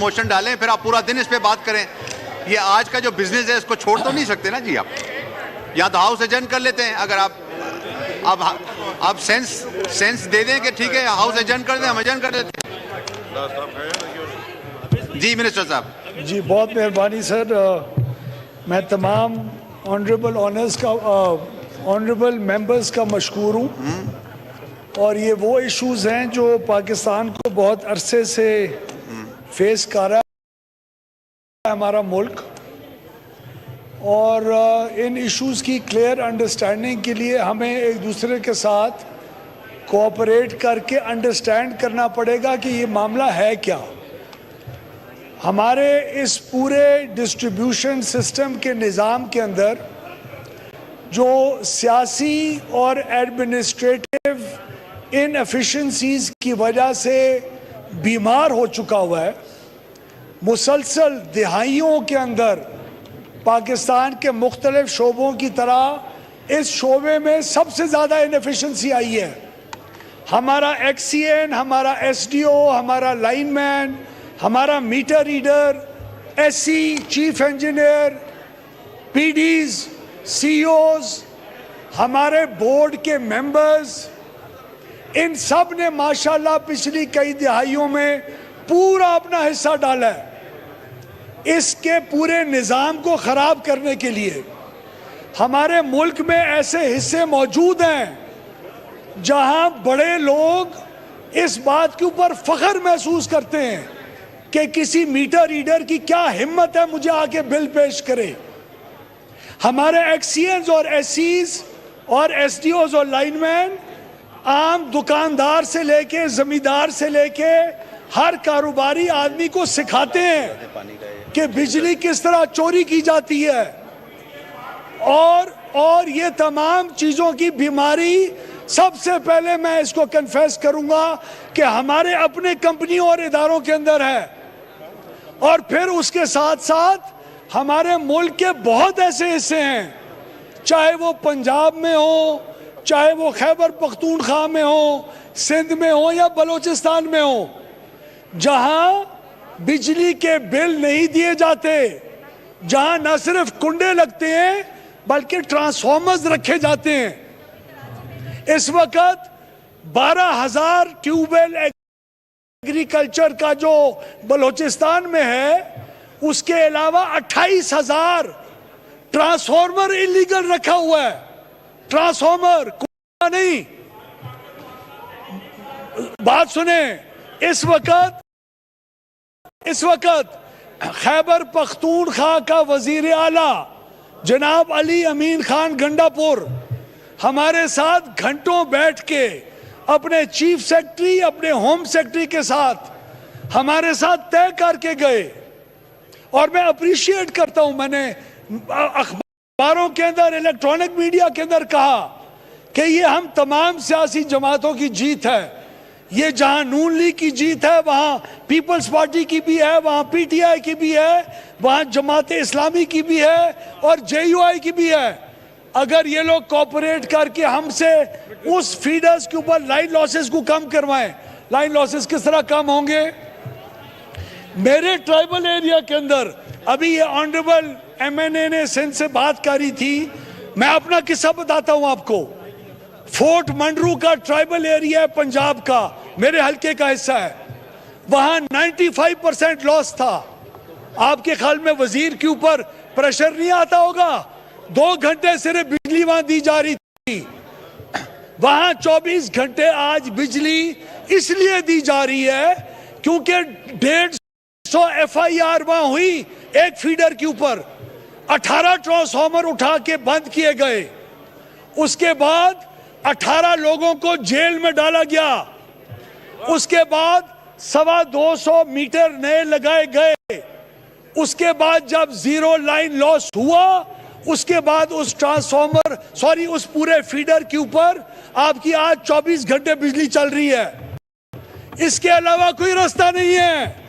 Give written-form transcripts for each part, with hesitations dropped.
Motion डालें, फिर आप पूरा दिन इस पे बात करें। ये आज का जो बिजनेस है इसको छोड़ तो नहीं सकते ना जी आप। या तो हाउस एडजर्न कर लेते हैं, अगर आप सेंस दे दें कि ठीक है हाउस एडजर्न कर दें, हम एडजर्न कर देते हैं। जी मिनिस्टर साहब। जी बहुत मेहरबानी सर। मैं तमाम ऑनरेबल मेंबर्स का मशकूर हूँ, और ये वो इश्यूज़ हैं जो पाकिस्तान को बहुत अरसे से फेस कर रहा है हमारा मुल्क, और इन इश्यूज़ की क्लियर अंडरस्टैंडिंग के लिए हमें एक दूसरे के साथ कोऑपरेट करके अंडरस्टैंड करना पड़ेगा कि ये मामला है क्या। हमारे इस पूरे डिस्ट्रीब्यूशन सिस्टम के निज़ाम के अंदर जो सियासी और एडमिनिस्ट्रेटिव इनएफिशिएंसीज़ की वजह से बीमार हो चुका हुआ है, मुसलसल दिहाइयों के अंदर पाकिस्तान के मुख्तलिफ शोबों की तरह इस शोबे में सबसे ज़्यादा इनएफिशिएंसी आई है। हमारा एक्सीएन, हमारा एसडीओ, हमारा लाइनमैन, हमारा meter reader, SC, chief engineer, PDs, CEOs, हमारे बोर्ड के मेंबर्स, इन सब ने माशाल्लाह पिछली कई दिहाइयों में पूरा अपना हिस्सा डाला है इसके पूरे निज़ाम को ख़राब करने के लिए। हमारे मुल्क में ऐसे हिस्से मौजूद हैं जहां बड़े लोग इस बात के ऊपर फ़ख्र महसूस करते हैं कि किसी मीटर रीडर की क्या हिम्मत है मुझे आके बिल पेश करे। हमारे एक्सीएंस और एससीज और एसडीओज और लाइनमैन आम दुकानदार से लेके जमींदार से लेके हर कारोबारी आदमी को सिखाते हैं कि बिजली किस तरह चोरी की जाती है, और ये तमाम चीज़ों की बीमारी सबसे पहले मैं इसको कन्फेस करूंगा कि हमारे अपने कंपनियों और इदारों के अंदर है, और फिर उसके साथ साथ हमारे मुल्क के बहुत ऐसे हिस्से हैं, चाहे वो पंजाब में हो, चाहे वो खैबर पख्तूनख्वा में हो, सिंध में हो या बलूचिस्तान में हो, जहां बिजली के बिल नहीं दिए जाते, जहां न सिर्फ कुंडे लगते हैं बल्कि ट्रांसफॉर्मर्स रखे जाते हैं। इस वक्त 12,000 ट्यूबवेल एग्रीकल्चर का जो बलूचिस्तान में है, उसके अलावा 28,000 ट्रांसफॉर्मर इलीगल रखा हुआ है। ट्रांसफॉर्मर नहीं, बात सुने, इस वक्त खैबर पख्तूनख्वा का वजीर आला जनाब अली अमीन खान गंडापुर हमारे साथ घंटों बैठ के अपने चीफ सेक्रेटरी, अपने होम सेक्रेटरी के साथ हमारे साथ तय करके गए, और मैं अप्रिशिएट करता हूं। मैंने अखबारों के अंदर, इलेक्ट्रॉनिक मीडिया के अंदर कहा कि ये हम तमाम सियासी जमातों की जीत है। ये जहां नून लीग की जीत है, वहां पीपल्स पार्टी की भी है, वहां पीटीआई की भी है, वहां जमात इस्लामी की भी है और जेयूआई की भी है। अगर ये लोग कोऑपरेट करके हमसे उस फीडर्स के ऊपर लाइन लॉसेस को कम करवाएं, लाइन लॉसेस किस तरह कम होंगे? मेरे ट्राइबल एरिया के अंदर अभी ये ऑनरेबल एमएनए ने सिंध से बात करी थी, मैं अपना किस्सा बताता हूं आपको। फोर्ट मंडरू का ट्राइबल एरिया है पंजाब का, मेरे हल्के का हिस्सा है, वहां 95% लॉस था। आपके ख्याल में वजीर के ऊपर प्रेशर नहीं आता होगा? 2 घंटे सिर्फ बिजली वहां दी जा रही थी। वहां 24 घंटे आज बिजली इसलिए दी जा रही है क्योंकि 150 FIR वहां हुई एक फीडर के ऊपर। 18 ट्रांसफार्मर उठा के बंद किए गए। उसके बाद 18 लोगों को जेल में डाला गया। उसके बाद 225 मीटर नए लगाए गए। उसके बाद जब जीरो लाइन लॉस हुआ, उसके बाद उस उस पूरे फीडर के ऊपर आपकी आज 24 घंटे बिजली चल रही है। इसके अलावा कोई रास्ता नहीं है।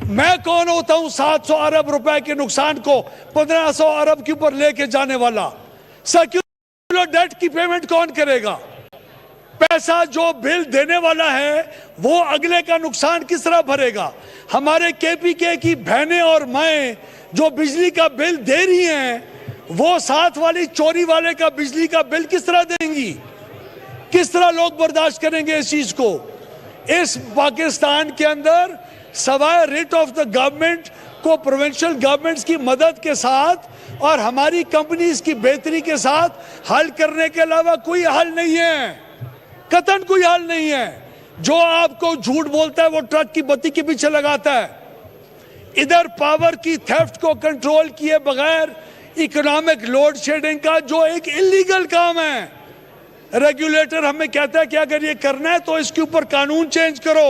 मैं कौन होता हूं 700 अरब रुपए के नुकसान को 1500 अरब के ऊपर लेके जाने वाला? सेक्युलर डेट की पेमेंट कौन करेगा? पैसा जो बिल देने वाला है वो अगले का नुकसान किस तरह भरेगा? हमारे केपीके की बहनें और माएं जो बिजली का बिल दे रही हैं वो साथ वाली चोरी वाले का बिजली का बिल किस तरह देंगी? किस तरह लोग बर्दाश्त करेंगे इस चीज को? इस पाकिस्तान के अंदर सवाए रिट ऑफ द गवर्नमेंट को प्रोविंशियल गवर्नमेंट्स की मदद के साथ और हमारी कंपनीज की बेहतरी के साथ हल करने के अलावा कोई हल नहीं है, कतन कोई हल नहीं है। जो आपको झूठ बोलता है वो ट्रक की बत्ती के पीछे लगाता है। इधर पावर की थेफ्ट को कंट्रोल किए बगैर इकोनॉमिक लोड शेडिंग का जो एक इलीगल काम है, रेगुलेटर हमें कहता है कि अगर ये करना है तो इसके ऊपर कानून चेंज करो।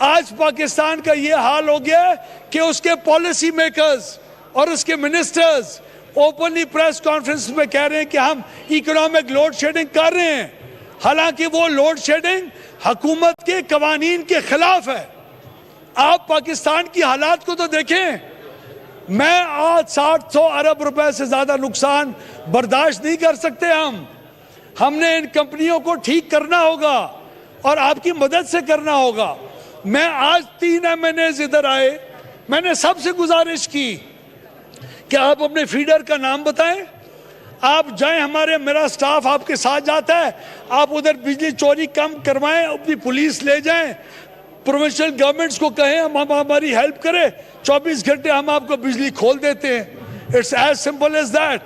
आज पाकिस्तान का ये हाल हो गया कि उसके पॉलिसी मेकर्स और उसके मिनिस्टर्स ओपनली प्रेस कॉन्फ्रेंस में कह रहे हैं कि हम इकोनॉमिक लोड शेडिंग कर रहे हैं, हालांकि वो लोड शेडिंग हुकूमत के कवानीन के खिलाफ है। आप पाकिस्तान की हालात को तो देखें। मैं आज 700 अरब रुपए से ज्यादा नुकसान बर्दाश्त नहीं कर सकते। हमने इन कंपनियों को ठीक करना होगा और आपकी मदद से करना होगा। मैं आज 3 MNAs इधर आए, मैंने सबसे गुजारिश की कि आप अपने फीडर का नाम बताएं, आप जाएं, हमारे मेरा स्टाफ आपके साथ जाता है, आप उधर बिजली चोरी कम करवाएं, अपनी पुलिस ले जाएं, प्रोविंशियल गवर्नमेंट्स को कहें हम हमारी हेल्प करें, 24 घंटे हम आपको बिजली खोल देते हैं। It's as simple as that.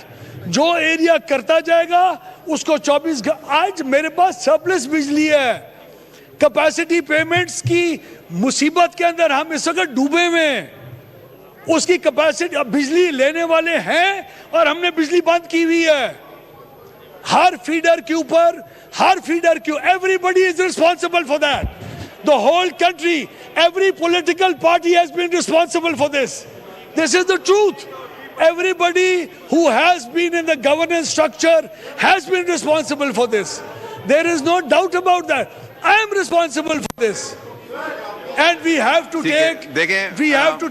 जो एरिया करता जाएगा उसको 24 घंटे। आज मेरे पास सरप्लस बिजली है, कैपेसिटी पेमेंट्स की मुसीबत के अंदर हम इस वक्त डूबे हुए हैं। उसकी कैपेसिटी, बिजली लेने वाले हैं और हमने बिजली बंद की हुई है। हर फीडर के ऊपर, हर फीडर क्यों, everybody is responsible for that. The whole country, every political party has been responsible for this. This is the truth. Everybody who has been in the governance structure has been responsible for this. There is no doubt about that. I am responsible for this. And we have to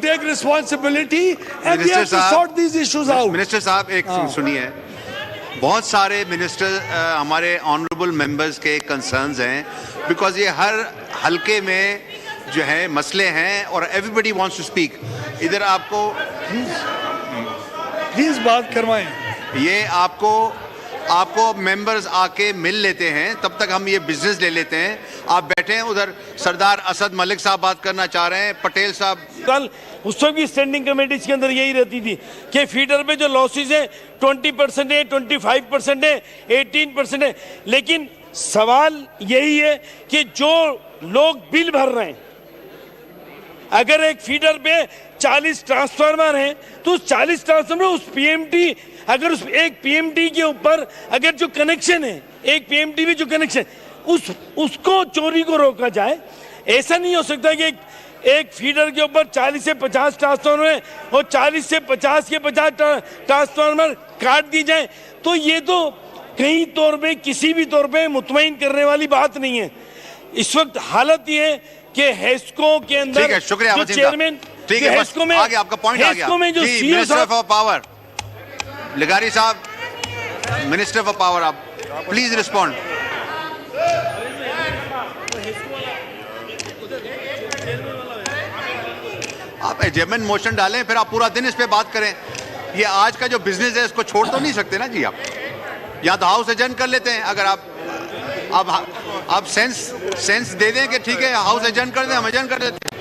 take responsibility and we have to sort these issues out. Minister साहब एक सुनिए, बहुत सारे minister हमारे honourable members के concerns हैं, because ये हर हलके में जो है मसले हैं और एवरीबडी वांट्स टू स्पीक। इधर आपको प्लीज बात करवाएं। ये आपको मेंबर्स आके मिल लेते हैं, तब तक हम ये बिजनेस ले लेते हैं। आप बैठे हैं, उधर सरदार असद मलिक साहब बात करना चाह रहे हैं, पटेल साहब। कल उस वक्त भी स्टैंडिंग कमेटीज के अंदर यही रहती थी कि फीडर पे जो लॉसेज है 20% है, 25% है, 18% है। लेकिन सवाल यही है कि जो लोग बिल भर रहे हैं, अगर एक फीडर पे 40 ट्रांसफार्मर हैं तो उस 40 ट्रांसफार्मर, उस पीएमटी, अगर उस एक पीएमटी के ऊपर अगर जो कनेक्शन है, एक पीएमटी में जो कनेक्शन, उसको चोरी को रोका जाए। ऐसा नहीं हो सकता कि एक फीडर के ऊपर 40 से 50 ट्रांसफार्मर है और 40 से 50 के 50 ट्रांसफार्मर काट दी जाए, तो ये तो कहीं तौर पे, किसी भी तौर पे मुतमईन करने वाली बात नहीं है। इस वक्त हालत ये है कि हेस्को के अंदर, ठीक है, शुक्रिया जो चेयरमैन, ठीक है, हेस्को में आगे आपका पॉइंट आ गया। हेस्को में जो मिनिस्टर फॉर पावर लिगारी साहब, मिनिस्टर फॉर पावर, आप प्लीज रिस्पॉन्ड। आप एडजमेंट मोशन डालें, फिर आप पूरा दिन इस पे बात करें। ये आज का जो बिजनेस है इसको छोड़ तो नहीं सकते ना जी आप। या तो हाउस एडजर्न कर लेते हैं, अगर आप सेंस दे दें कि ठीक है हाउस एडजर्न कर दें, हम एडजर्न कर देते हैं।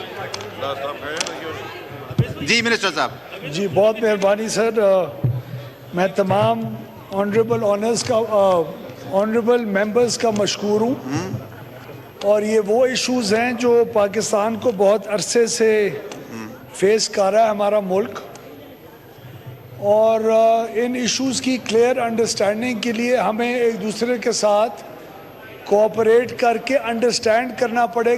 जी मिनिस्टर साहब। जी बहुत मेहरबानी सर। मैं तमाम ऑनरेबल मेंबर्स का मशकूर हूँ, और ये वो इश्यूज़ हैं जो पाकिस्तान को बहुत अरसे से फेस कर रहा है हमारा मुल्क, और इन इश्यूज़ की क्लियर अंडरस्टैंडिंग के लिए हमें एक दूसरे के साथ कोऑपरेट करके अंडरस्टैंड करना पड़ेगा।